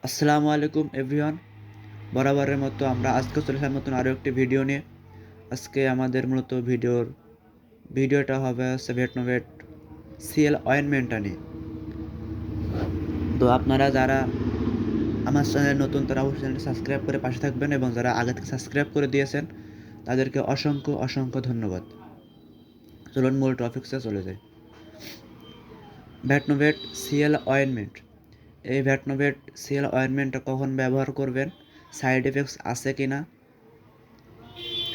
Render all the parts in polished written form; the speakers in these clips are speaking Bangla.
আসসালামু আলাইকুম এভরিওয়ান। বরাবরের মতো আমরা আজকে চলে আসলাম নতুন আরও একটি ভিডিও নিয়ে। আজকে আমাদের মূলত ভিডিওটা হবে ভেটনোভেট সিএল অয়েনমেন্টটা নিয়ে। তো আপনারা যারা আমার চ্যানেল নতুন তারা অবশ্যই চ্যানেলটি সাবস্ক্রাইব করে পাশে থাকবেন, এবং যারা আগে থেকে সাবস্ক্রাইব করে দিয়েছেন তাদেরকে অসংখ্য অসংখ্য ধন্যবাদ। চলুন মূল টপিক্সে চলে যাই। Betnovate CL ointment. এই ভেটনোভেট সিএল অয়েনমেন্টটা কখন ব্যবহার করবেন, সাইড এফেক্টস আছে কি না,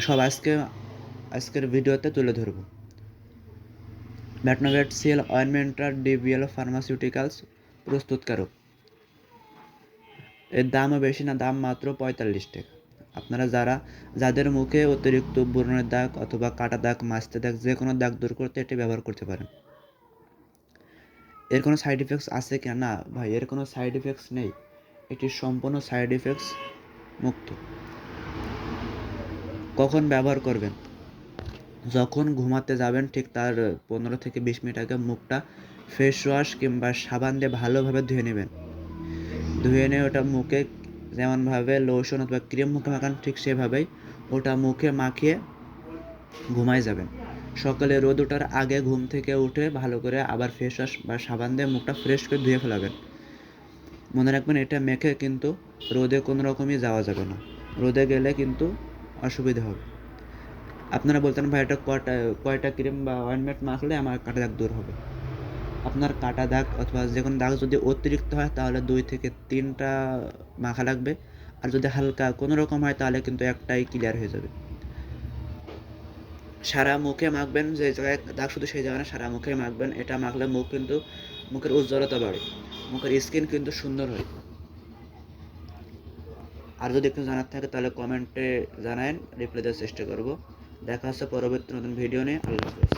সব আজকের ভিডিওতে তুলে ধরব। ভেটনোভেট সিএল অয়েনমেন্টটা ডিবিএল ফার্মাসিউটিক্যালস প্রস্তুতকারক। এর দামও বেশি না, দাম মাত্র 45 টাকা। আপনারা যাদের মুখে অতিরিক্ত ব্রণের দাগ অথবা কাটা দাগ, মাছতে দাগ, যে কোনো দাগ দূর করতে এটি ব্যবহার করতে পারেন। এর কোনো সাইড ইফেক্টস আছে কি না ভাই, এর কোনো সাইড ইফেক্টস নেই। এটি সম্পূর্ণ সাইড ইফেক্টস মুক্ত। কখন ব্যবহার করবেন? যখন ঘুমাতে যাবেন ঠিক তার 15 থেকে 20 মিনিট আগে মুখটা ফেস ওয়াশ কিংবা সাবান দিয়ে ভালোভাবে ধুয়ে নেবেন। ধুয়ে নিয়ে ওটা মুখে যেমনভাবে লোশন অথবা ক্রিম মুখে মাখান ঠিক সেভাবেই ওটা মুখে মাখিয়ে ঘুমায় যাবেন। সকালে রোদ ওঠার আগে ঘুম থেকে উঠে ভালো করে আবার ফেস ওয়াশ বা সাবান দিয়ে মুখটা ফ্রেশ করে ধুয়ে ফেলাবেন। মনে রাখবেন, এটা মেখে কিন্তু রোদে কোনো রকমই যাওয়া যাবে না। রোদে গেলে কিন্তু অসুবিধা হবে। আপনারা বলতেন ভাই এটা কয়টা ক্রিম বা অয়েনমেন্ট মাখলে আমার কাটা দাগ দূর হবে? আপনার কাটা দাগ অথবা যে কোনো দাগ যদি অতিরিক্ত হয় তাহলে 2 থেকে 3টা মাখা লাগবে। আর যদি হালকা কোনো রকম হয় তাহলে কিন্তু একটাই ক্লিয়ার হয়ে যাবে। সারা মুখে মাখবেন, যে জায়গায় দাগ শুধু সেই জায়গায় না, সারা মুখে মাখবেন। এটা মাখলে মুখের উজ্জ্বলতা বাড়ে, মুখের স্কিন কিন্তু সুন্দর হয়। আর যদি একটু জানার থাকে তাহলে কমেন্টে জানান, রিপ্লাই দেওয়ার চেষ্টা করব। দেখা হচ্ছে পরবর্তী নতুন ভিডিও নিয়ে। আল্লাহ হাফেজ।